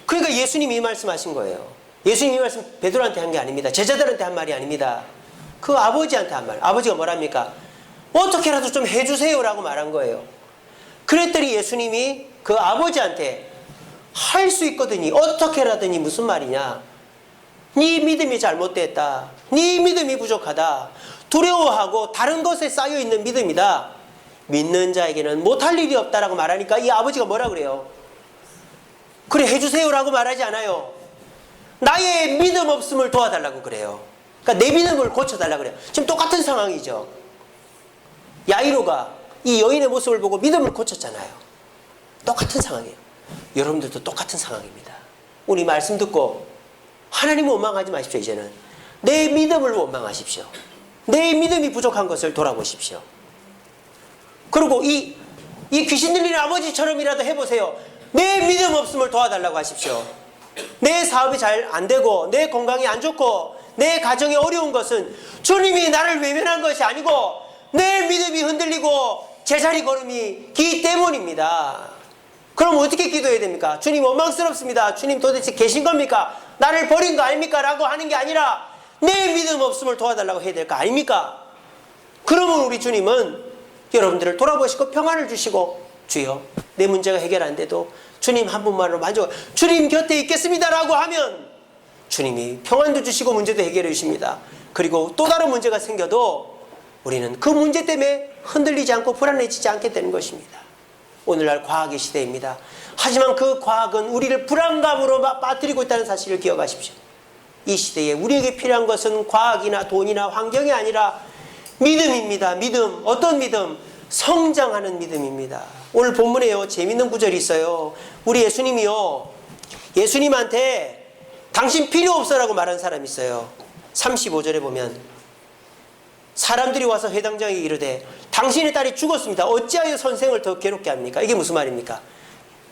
그러니까 예수님이 이 말씀하신 거예요. 예수님이 이 말씀 베드로한테 한 게 아닙니다. 제자들한테 한 말이 아닙니다. 그 아버지한테 한 말. 아버지가 뭐랍니까? 어떻게라도 좀 해주세요라고 말한 거예요. 그랬더니 예수님이 그 아버지한테 할 수 있거든요. 어떻게라더니 무슨 말이냐? 네 믿음이 잘못됐다. 네 믿음이 부족하다. 두려워하고 다른 것에 쌓여있는 믿음이다. 믿는 자에게는 못할 일이 없다라고 말하니까 이 아버지가 뭐라 그래요? 그래 해주세요라고 말하지 않아요. 나의 믿음 없음을 도와달라고 그래요. 그러니까 내 믿음을 고쳐달라고 그래요. 지금 똑같은 상황이죠. 야이로가 이 여인의 모습을 보고 믿음을 고쳤잖아요. 똑같은 상황이에요. 여러분들도 똑같은 상황입니다. 우리 말씀 듣고 하나님을 원망하지 마십시오. 이제는 내 믿음을 원망하십시오. 내 믿음이 부족한 것을 돌아보십시오. 그리고 이 귀신 들리는 아버지처럼이라도 해보세요. 내 믿음 없음을 도와달라고 하십시오. 내 사업이 잘 안 되고 내 건강이 안 좋고 내 가정이 어려운 것은 주님이 나를 외면한 것이 아니고 내 믿음이 흔들리고 제자리 걸음이기 때문입니다. 그럼 어떻게 기도해야 됩니까? 주님 원망스럽습니다. 주님 도대체 계신 겁니까? 나를 버린 거 아닙니까? 라고 하는 게 아니라 내 믿음 없음을 도와달라고 해야 될 거 아닙니까? 그러면 우리 주님은 여러분들을 돌아보시고 평안을 주시고 주여 내 문제가 해결 안 돼도 주님 한 분만으로 만족 주님 곁에 있겠습니다 라고 하면 주님이 평안도 주시고 문제도 해결해 주십니다. 그리고 또 다른 문제가 생겨도 우리는 그 문제 때문에 흔들리지 않고 불안해지지 않게 되는 것입니다. 오늘날 과학의 시대입니다. 하지만 그 과학은 우리를 불안감으로 빠뜨리고 있다는 사실을 기억하십시오. 이 시대에 우리에게 필요한 것은 과학이나 돈이나 환경이 아니라 믿음입니다. 믿음. 어떤 믿음? 성장하는 믿음입니다. 오늘 본문에요. 재밌는 구절이 있어요. 우리 예수님이요. 예수님한테 당신 필요 없어라고 말한 사람이 있어요. 35절에 보면 사람들이 와서 회당장에게 이르되 당신의 딸이 죽었습니다. 어찌하여 선생을 더 괴롭게 합니까? 이게 무슨 말입니까?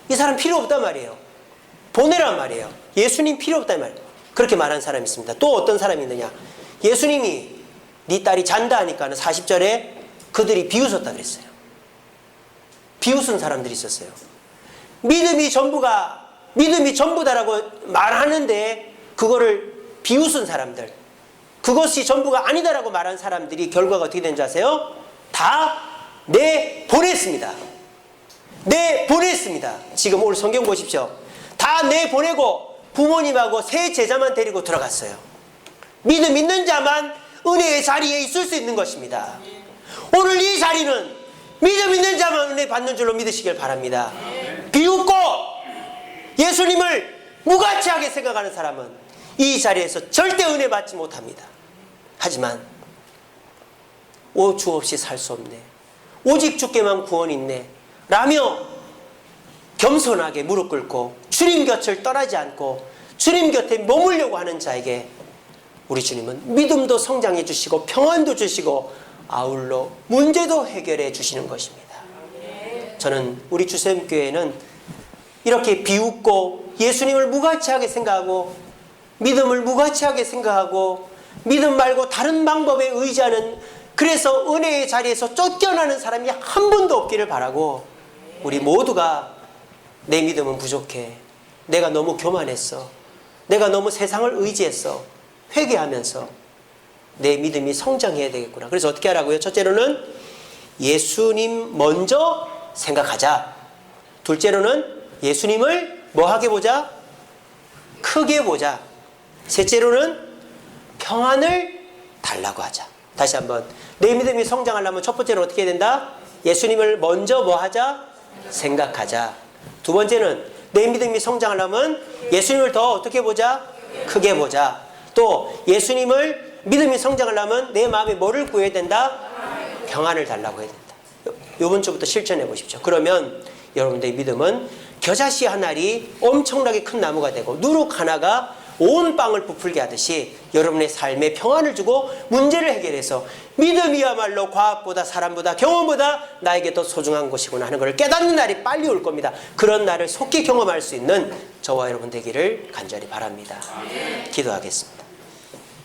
이 사람 필요 없단 말이에요. 보내란 말이에요. 예수님 필요 없단 말이에요. 그렇게 말한 사람이 있습니다. 또 어떤 사람이 있느냐? 예수님이 네 딸이 잔다 하니까는 40절에 그들이 비웃었다 그랬어요. 비웃은 사람들이 있었어요. 믿음이 전부다라고 말하는데 그거를 비웃은 사람들, 그것이 전부가 아니다라고 말한 사람들이 결과가 어떻게 된지 아세요? 다 내보냈습니다. 내보냈습니다. 지금 오늘 성경 보십시오. 다 내보내고 부모님하고 새 제자만 데리고 들어갔어요. 믿음 있는 자만 은혜의 자리에 있을 수 있는 것입니다. 오늘 이 자리는 믿음 있는 자만 은혜 받는 줄로 믿으시길 바랍니다. 비웃고 예수님을 무가치하게 생각하는 사람은 이 자리에서 절대 은혜 받지 못합니다. 하지만 주 없이 살 수 없네, 오직 주께만 구원이 있네 라며 겸손하게 무릎 꿇고 주님 곁을 떠나지 않고 주님 곁에 머물려고 하는 자에게 우리 주님은 믿음도 성장해 주시고 평안도 주시고 아울러 문제도 해결해 주시는 것입니다. 저는 우리 주샘교회는 이렇게 비웃고 예수님을 무가치하게 생각하고 믿음을 무가치하게 생각하고 믿음 말고 다른 방법에 의지하는, 그래서 은혜의 자리에서 쫓겨나는 사람이 한 분도 없기를 바라고, 우리 모두가 내 믿음은 부족해, 내가 너무 교만했어, 내가 너무 세상을 의지했어, 회개하면서 내 믿음이 성장해야 되겠구나. 그래서 어떻게 하라고요? 첫째로는 예수님 먼저 생각하자. 둘째로는 예수님을 뭐하게 보자? 크게 보자. 셋째로는 평안을 달라고 하자. 다시 한번, 내 믿음이 성장하려면 첫 번째는 어떻게 해야 된다? 예수님을 먼저 뭐하자? 생각하자. 두 번째는 내 믿음이 성장하려면 예수님을 더 어떻게 보자? 크게 보자. 또 예수님을, 믿음이 성장하려면 내 마음에 뭐를 구해야 된다? 평안을 달라고 해야 된다. 이번 주부터 실천해 보십시오. 그러면 여러분들의 믿음은 겨자씨 한 알이 엄청나게 큰 나무가 되고 누룩 하나가 온 땅을 부풀게 하듯이 여러분의 삶에 평안을 주고 문제를 해결해서 믿음이야말로 과학보다 사람보다 경험보다 나에게 더 소중한 것이구나 하는 것을 깨닫는 날이 빨리 올 겁니다. 그런 날을 속히 경험할 수 있는 저와 여러분 되기를 간절히 바랍니다. 기도하겠습니다.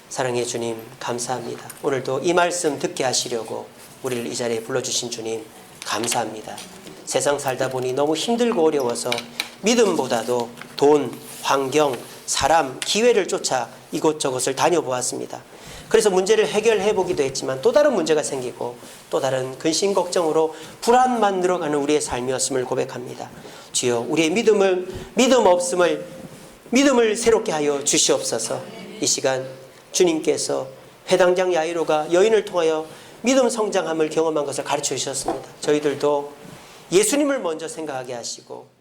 사랑의 주님, 감사합니다. 오늘도 이 말씀 듣게 하시려고 우리를 이 자리에 불러주신 주님 감사합니다. 세상 살다 보니 너무 힘들고 어려워서 믿음보다도 돈, 환경, 사람, 기회를 쫓아 이곳저곳을 다녀보았습니다. 그래서 문제를 해결해 보기도 했지만 또 다른 문제가 생기고 또 다른 근심 걱정으로 불안만 늘어가는 우리의 삶이었음을 고백합니다. 주여, 우리의 믿음을 새롭게 하여 주시옵소서. 이 시간 주님께서 회당장 야이로가 여인을 통하여 믿음 성장함을 경험한 것을 가르쳐 주셨습니다. 저희들도 예수님을 먼저 생각하게 하시고